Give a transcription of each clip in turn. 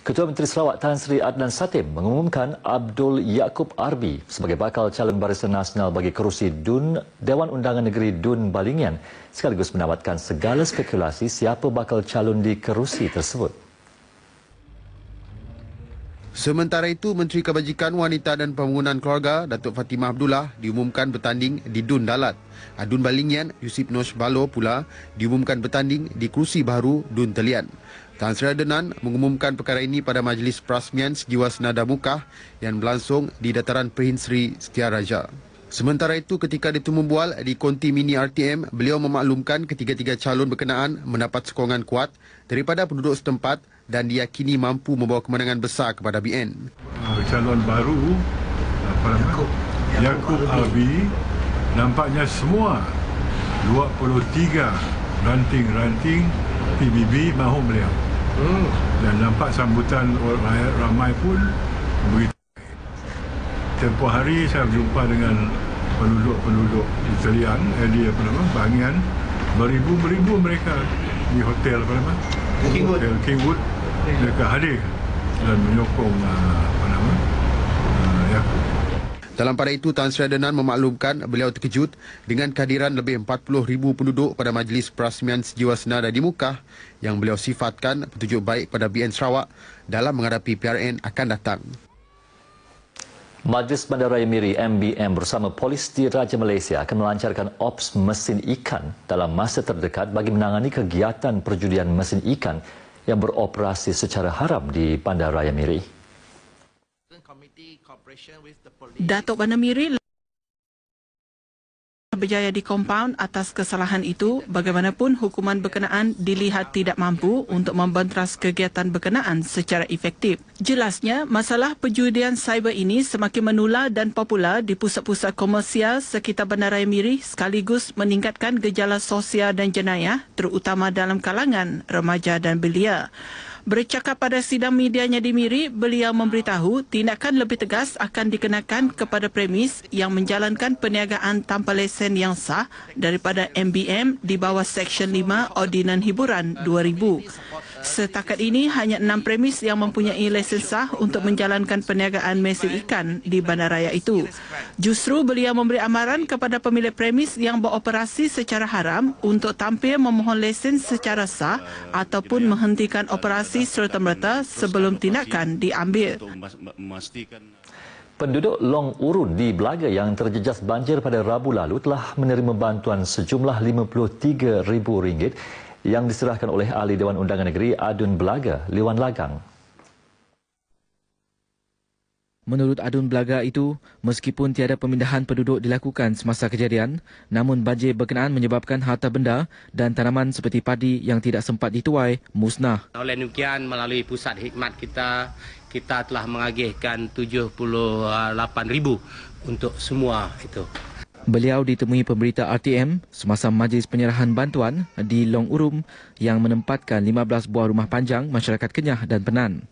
Ketua Menteri Sarawak Tan Sri Adnan Satim mengumumkan Abdul Yaakob Arbi sebagai bakal calon Barisan Nasional bagi kerusi Dewan Undangan Negeri Dun Balingian sekaligus menamatkan segala spekulasi siapa bakal calon di kerusi tersebut. Sementara itu, Menteri Kebajikan Wanita dan Pembangunan Keluarga Datuk Fatimah Abdullah diumumkan bertanding di Dun Dalat. Dun Balingian Yusip Nosh Balo pula diumumkan bertanding di kerusi baru Dun Telian. Tan Sri Adnan mengumumkan perkara ini pada Majlis Perasmian Sejiwasraya Mukah yang berlangsung di Dataran Perhin Sri Setiaraja. Sementara itu, ketika ditemu bual di konti mini RTM, beliau memaklumkan ketiga-tiga calon berkenaan mendapat sokongan kuat daripada penduduk setempat dan diyakini mampu membawa kemenangan besar kepada BN. Calon baru Yaakob Arbi nampaknya semua 23 ranting-ranting PBB mahu beliau. Dan nampak sambutan rakyat ramai pun begitu. Tempoh hari saya berjumpa dengan penduduk-penduduk di Telian, di Bangian, beribu-beribu mereka di hotel Kingwood. Mereka hadir dan menyokong Yaakob. Dalam pada itu, Tan Sri Adnan memaklumkan beliau terkejut dengan kehadiran lebih 40,000 penduduk pada Majlis Perasmian Sejiwasraya di Mukah yang beliau sifatkan petunjuk baik pada BN Sarawak dalam menghadapi PRN akan datang. Majlis Bandaraya Miri MBM bersama Polis Diraja Malaysia akan melancarkan ops mesin ikan dalam masa terdekat bagi menangani kegiatan perjudian mesin ikan yang beroperasi secara haram di Bandaraya Miri. Datuk Bandar Miri berjaya di kompaun atas kesalahan itu, bagaimanapun hukuman berkenaan dilihat tidak mampu untuk membenteras kegiatan berkenaan secara efektif. Jelasnya, masalah perjudian cyber ini semakin menular dan popular di pusat-pusat komersial sekitar Bandaraya Miri sekaligus meningkatkan gejala sosial dan jenayah terutama dalam kalangan remaja dan belia. Bercakap pada sidang medianya di Miri, beliau memberitahu tindakan lebih tegas akan dikenakan kepada premis yang menjalankan perniagaan tanpa lesen yang sah daripada MBM di bawah Seksyen 5 Ordinan Hiburan 2000. Setakat ini, hanya 6 premis yang mempunyai lesen sah untuk menjalankan perniagaan mesin ikan di bandaraya itu. Justru beliau memberi amaran kepada pemilik premis yang beroperasi secara haram untuk tampil memohon lesen secara sah ataupun menghentikan operasi serta-merta sebelum tindakan diambil. Penduduk Long Urun di Belaga yang terjejas banjir pada Rabu lalu telah menerima bantuan sejumlah RM53,000 yang diserahkan oleh Ahli Dewan Undangan Negeri Adun Belaga, Liwan Lagang. Menurut Adun Belaga itu, meskipun tiada pemindahan penduduk dilakukan semasa kejadian, namun banjir berkenaan menyebabkan harta benda dan tanaman seperti padi yang tidak sempat dituai musnah. Oleh demikian, melalui pusat khidmat kita telah mengagihkan 78,000 untuk semua itu. Beliau ditemui pemberita RTM semasa majlis penyerahan bantuan di Long Urum yang menempatkan 15 buah rumah panjang masyarakat Kenyah dan Penan.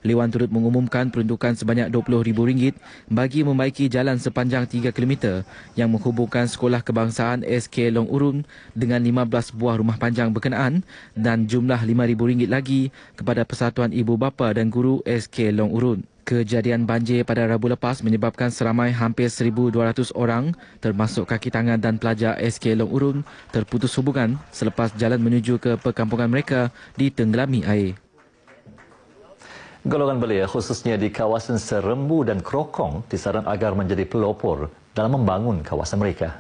Liwan turut mengumumkan peruntukan sebanyak RM20,000 bagi membaiki jalan sepanjang 3 km yang menghubungkan Sekolah Kebangsaan SK Long Urum dengan 15 buah rumah panjang berkenaan dan jumlah RM5,000 lagi kepada Persatuan Ibu Bapa dan Guru SK Long Urum. Kejadian banjir pada Rabu lepas menyebabkan seramai hampir 1,200 orang termasuk kaki tangan dan pelajar SK Long Urum terputus hubungan selepas jalan menuju ke perkampungan mereka ditenggelami air. Golongan belia khususnya di kawasan Serembu dan Krokong disaran agar menjadi pelopor dalam membangun kawasan mereka.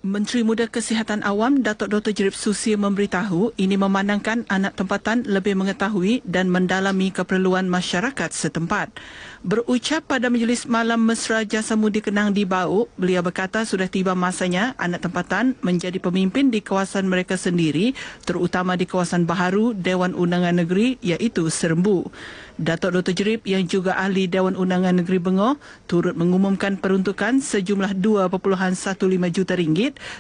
Menteri Muda Kesihatan Awam Datuk Dr. Jerip Susi memberitahu ini memandangkan anak tempatan lebih mengetahui dan mendalami keperluan masyarakat setempat. Berucap pada Majlis Malam Mesra Jasamudi Kenang di Bauk, beliau berkata sudah tiba masanya anak tempatan menjadi pemimpin di kawasan mereka sendiri, terutama di kawasan baharu Dewan Undangan Negeri iaitu Serembu. Datuk Dr. Jerip yang juga ahli Dewan Undangan Negeri Bengor turut mengumumkan peruntukan sejumlah RM2.15 juta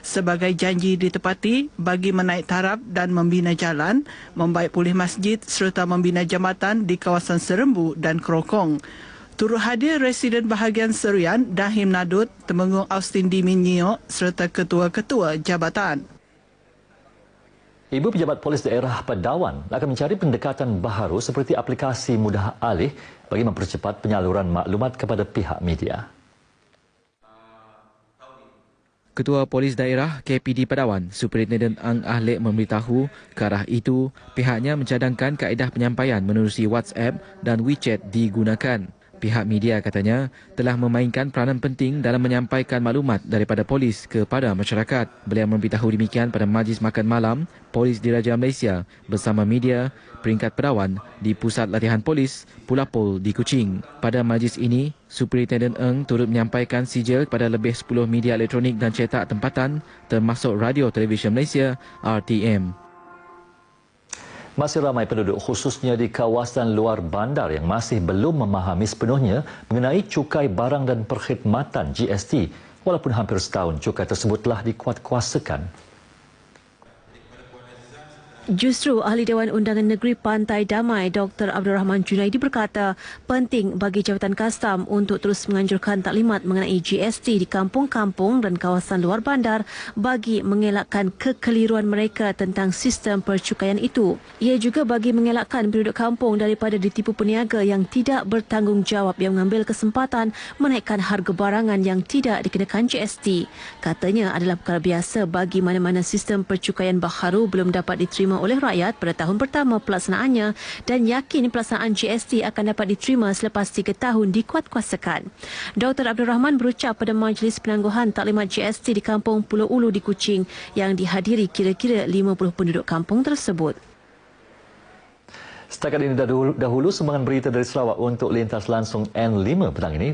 sebagai janji ditepati bagi menaik taraf dan membina jalan, membaik pulih masjid serta membina jambatan di kawasan Serembu dan Krokong. Turut hadir Residen Bahagian Serian Dahim Nadut, Temenggung Austin Dimin Nyiok serta ketua-ketua jabatan. Ibu Pejabat Polis Daerah Pedawan akan mencari pendekatan baharu seperti aplikasi mudah alih bagi mempercepat penyaluran maklumat kepada pihak media. Ketua Polis Daerah KPD Pedawan, Superintendent Ang Ahlik memberitahu ke arah itu pihaknya mencadangkan kaedah penyampaian menerusi WhatsApp dan WeChat digunakan. Pihak media katanya telah memainkan peranan penting dalam menyampaikan maklumat daripada polis kepada masyarakat. Beliau memberitahu demikian pada Majlis Makan Malam Polis Diraja Malaysia bersama media peringkat Pedawan di Pusat Latihan Polis Pulapol di Kuching. Pada majlis ini, Superintendent Eng turut menyampaikan sijil kepada lebih 10 media elektronik dan cetak tempatan termasuk Radio Televisyen Malaysia RTM. Masih ramai penduduk khususnya di kawasan luar bandar yang masih belum memahami sepenuhnya mengenai cukai barang dan perkhidmatan GST walaupun hampir setahun cukai tersebut telah dikuatkuasakan. Justru Ahli Dewan Undangan Negeri Pantai Damai Dr. Abdul Rahman Junaidi berkata penting bagi Jabatan Kastam untuk terus menganjurkan taklimat mengenai GST di kampung-kampung dan kawasan luar bandar bagi mengelakkan kekeliruan mereka tentang sistem percukaian itu. Ia juga bagi mengelakkan penduduk kampung daripada ditipu peniaga yang tidak bertanggungjawab yang mengambil kesempatan menaikkan harga barangan yang tidak dikenakan GST. Katanya adalah perkara biasa bagi mana-mana sistem percukaian baharu belum dapat diterima oleh rakyat pada tahun pertama pelaksanaannya dan yakin pelaksanaan GST akan dapat diterima selepas 3 tahun dikuatkuasakan. Dr. Abdul Rahman berucap pada majlis penangguhan taklimat GST di Kampung Pulau Ulu di Kuching yang dihadiri kira-kira 50 penduduk kampung tersebut. Setakat ini dahulu sumbangan berita dari Sarawak untuk lintas langsung N5 petang ini.